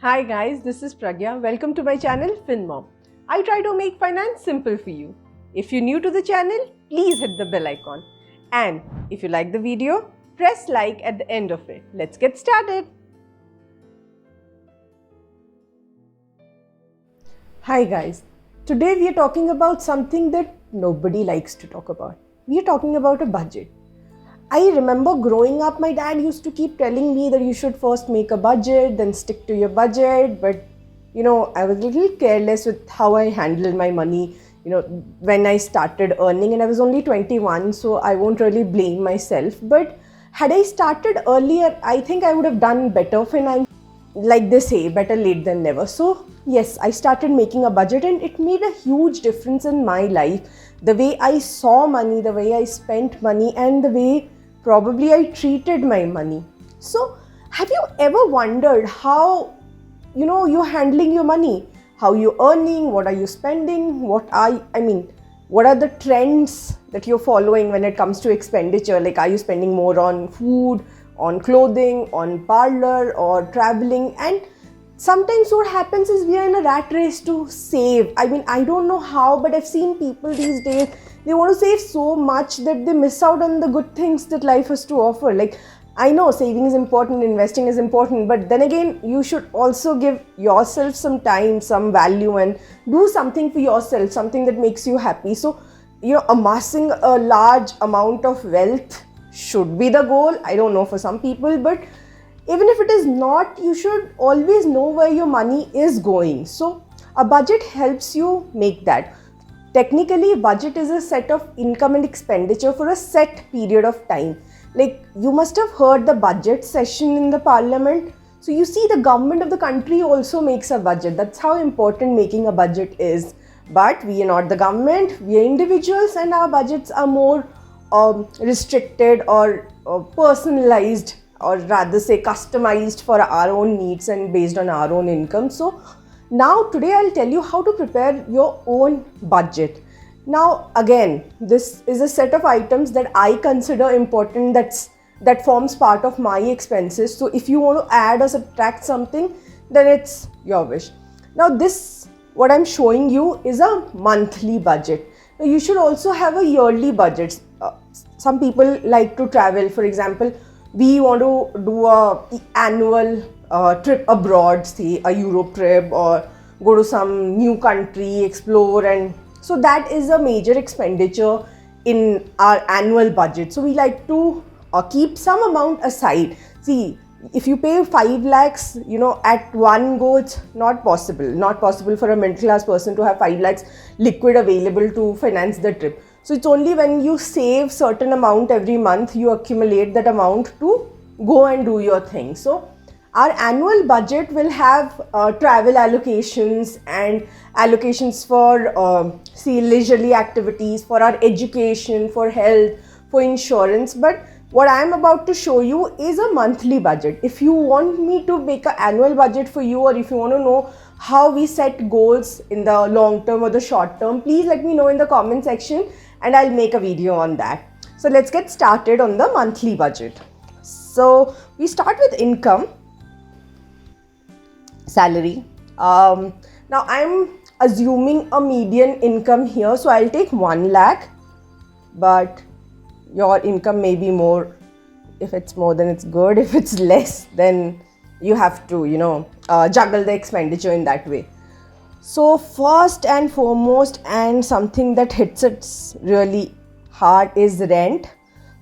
Hi guys, this is Pragya. Welcome to my channel FinMom. I try to make finance simple for you. If you're new to the channel, please hit the bell icon. And if you like the video, press like at the end of it. Let's get started. Hi guys, today we are talking about something that nobody likes to talk about. We are talking about a budget. I remember growing up, my dad used to keep telling me that you should first make a budget, then stick to your budget. But, I was a little careless with how I handled my money, when I started earning, and I was only 21, so I won't really blame myself. But had I started earlier, I think I would have done better finance. Like they say, better late than never. So, yes, I started making a budget, and it made a huge difference in my life. The way I saw money, the way I spent money, and the way probably I treated my money. So, have you ever wondered how you're handling your money? How you're earning? What are you spending? What are the trends that you're following when it comes to expenditure? Like, are you spending more on food, on clothing, on parlor, or traveling? And sometimes what happens is we are in a rat race to save. I don't know how, but I've seen people these days, they want to save so much that they miss out on the good things that life has to offer. Like, I know saving is important, investing is important, but then again, you should also give yourself some time, some value, and do something for yourself, something that makes you happy. So, amassing a large amount of wealth should be the goal. I don't know for some people, but even if it is not, you should always know where your money is going. So a budget helps you make that. Technically, budget is a set of income and expenditure for a set period of time. Like, you must have heard the budget session in the parliament. So you see, the government of the country also makes a budget. That's how important making a budget is. But we are not the government, we are individuals, and our budgets are more restricted or personalized, or rather say customized for our own needs and based on our own income. So now today I'll tell you how to prepare your own budget. Now again, this is a set of items that I consider important, that forms part of my expenses. So if you want to add or subtract something, then it's your wish. Now this, what I'm showing you, is a monthly budget. Now you should also have a yearly budget. Some people like to travel. For example, we want to do a annual trip abroad, say a Europe trip, or go to some new country, explore, and so that is a major expenditure in our annual budget. So we like to keep some amount aside. See, if you pay 5 lakhs, at one go, it's not possible for a middle class person to have 5 lakhs liquid available to finance the trip. So it's only when you save certain amount every month, you accumulate that amount to go and do your thing. So our annual budget will have travel allocations and allocations for leisurely activities, for our education, for health, for insurance. But what I am about to show you is a monthly budget. If you want me to make an annual budget for you, or if you want to know how we set goals in the long term or the short term, please let me know in the comment section, and I'll make a video on that. So let's get started on the monthly budget. So we start with income, salary. Now I'm assuming a median income here, so I'll take 1 lakh, but your income may be more. If it's more, then it's good. If it's less, then you have to, juggle the expenditure in that way. So first and foremost, and something that hits it really hard, is rent.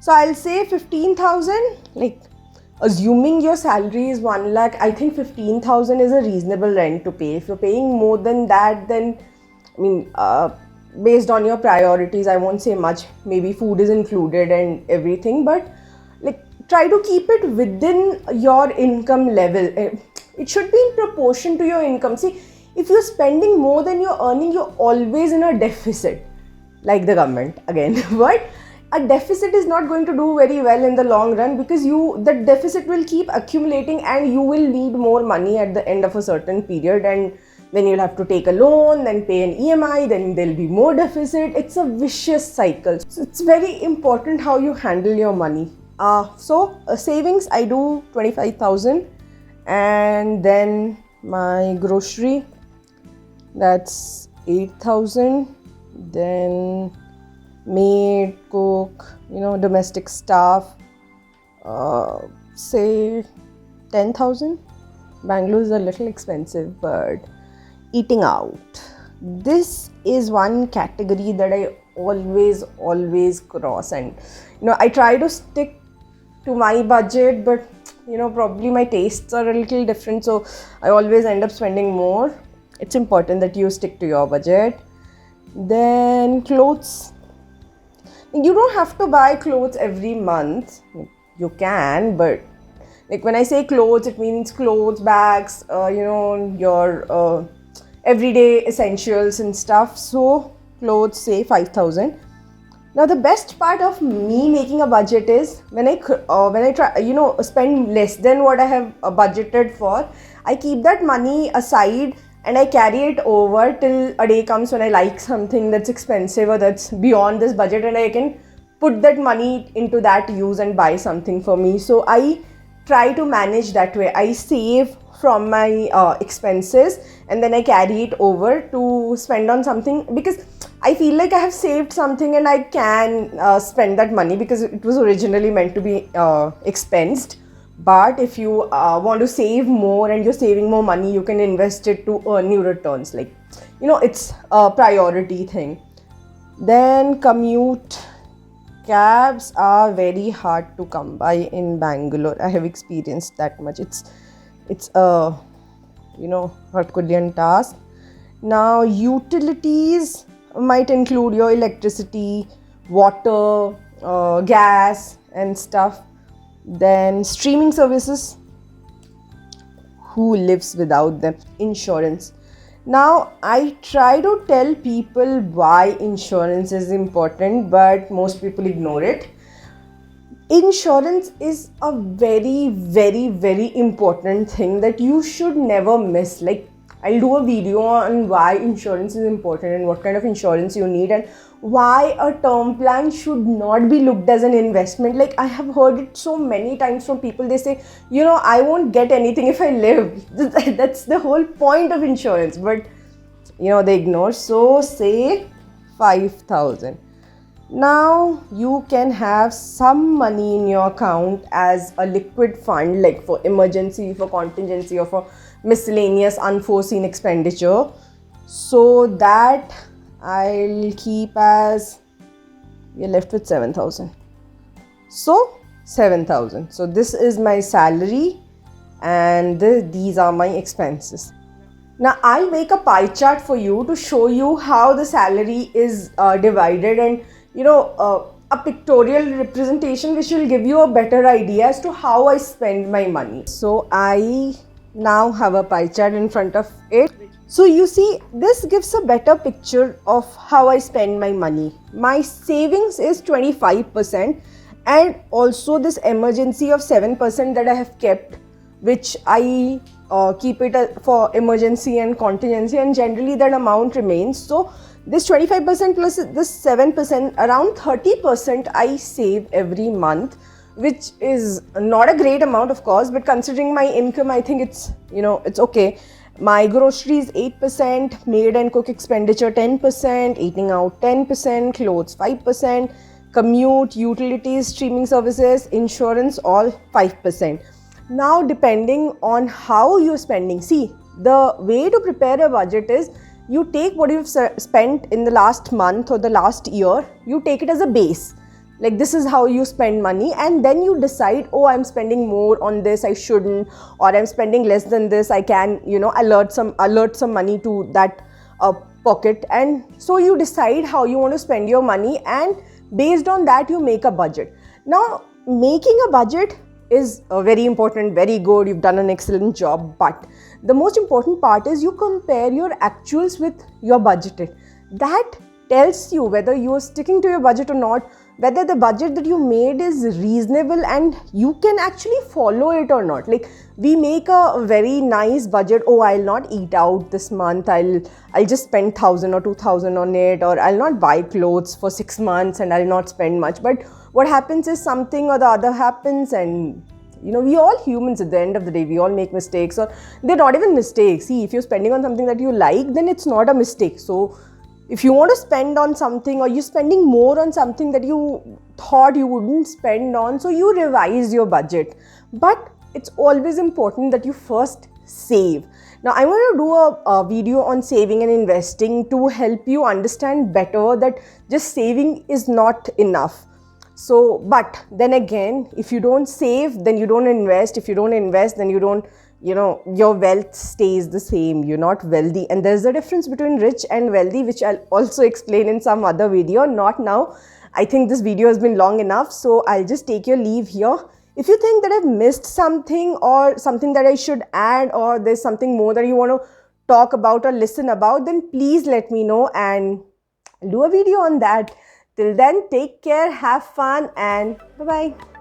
So I'll say 15,000. Like, assuming your salary is 1 lakh, I think 15,000 is a reasonable rent to pay. If you're paying more than that, then based on your priorities, I won't say much. Maybe food is included and everything, but like, try to keep it within your income level. It should be in proportion to your income. See, if you're spending more than you're earning, you're always in a deficit, like the government again. But a deficit is not going to do very well in the long run, because the deficit will keep accumulating, and you will need more money at the end of a certain period, and then you'll have to take a loan, then pay an EMI, then there'll be more deficit. It's a vicious cycle. So it's very important how you handle your money. Savings, I do 25,000, and then my grocery, that's 8,000. Then maid, cook, domestic staff, say 10,000. Bangalore is a little expensive, but eating out. This is one category that I always cross, and I try to stick to my budget, but probably my tastes are a little different, so I always end up spending more. It's important that you stick to your budget. Then clothes. You don't have to buy clothes every month. You can, but like when I say clothes, it means clothes, bags, your everyday essentials and stuff. So clothes, say 5,000. Now the best part of me making a budget is when I try spend less than what I have budgeted for, I keep that money aside and I carry it over till a day comes when I like something that's expensive or that's beyond this budget, and I can put that money into that use and buy something for me. So I try to manage that way. I save from my expenses and then I carry it over to spend on something, because I feel like I have saved something and I can spend that money because it was originally meant to be expensed. But if you want to save more and you're saving more money, you can invest it to earn new returns. Like, it's a priority thing. Then commute. Cabs are very hard to come by in Bangalore. I have experienced that much. It's a Herculean task. Now utilities might include your electricity, water, gas and stuff. Then streaming services. Who lives without them? Insurance. Now, I try to tell people why insurance is important, but most people ignore it. Insurance is a very, very, very important thing that you should never miss. Like, I'll do a video on why insurance is important and what kind of insurance you need, and why a term plan should not be looked as an investment. Like, I have heard it so many times from people. They say, I won't get anything if I live. That's the whole point of insurance, but they ignore. So say 5,000. Now you can have some money in your account as a liquid fund, like for emergency, for contingency, or for miscellaneous unforeseen expenditure. So that I'll keep as, we're left with 7,000. So 7,000. So this is my salary and these are my expenses. Now I'll make a pie chart for you to show you how the salary is divided, and a pictorial representation which will give you a better idea as to how I spend my money. So I now have a pie chart in front of it. So you see, this gives a better picture of how I spend my money. My savings is 25%, and also this emergency of 7% that I have kept, which I keep it for emergency and contingency, and generally that amount remains. So this 25% plus this 7%, around 30% I save every month, which is not a great amount, of course, but considering my income, I think it's okay. My groceries 8%, maid and cook expenditure 10%, eating out 10%, clothes 5%, commute, utilities, streaming services, insurance all 5%. Now depending on how you're spending, see, the way to prepare a budget is you take what you've spent in the last month or the last year, you take it as a base. Like, this is how you spend money, and then you decide, oh, I'm spending more on this, I shouldn't, or I'm spending less than this, I can, alert some money to that pocket. And so you decide how you want to spend your money, and based on that you make a budget. Now, making a budget is very important, very good, you've done an excellent job, but the most important part is you compare your actuals with your budgeted. That tells you whether you are sticking to your budget or not, whether the budget that you made is reasonable and you can actually follow it or not. Like, we make a very nice budget, oh, I'll not eat out this month, I'll just spend 1,000 or 2,000 on it, or I'll not buy clothes for 6 months and I'll not spend much. But what happens is something or the other happens and we all humans at the end of the day, we all make mistakes, or they're not even mistakes. See, if you're spending on something that you like, then it's not a mistake. So if you want to spend on something, or you're spending more on something that you thought you wouldn't spend on, so you revise your budget. But it's always important that you first save. Now, I want to do a video on saving and investing to help you understand better that just saving is not enough. So, but then again, if you don't save, then you don't invest. If you don't invest, then you don't, your wealth stays the same. You're not wealthy. And there's a difference between rich and wealthy, which I'll also explain in some other video, not now. I think this video has been long enough, so I'll just take your leave here. If you think that I've missed something, or something that I should add, or there's something more that you want to talk about or listen about, then please let me know and I'll do a video on that. Till then, take care, have fun, and bye-bye.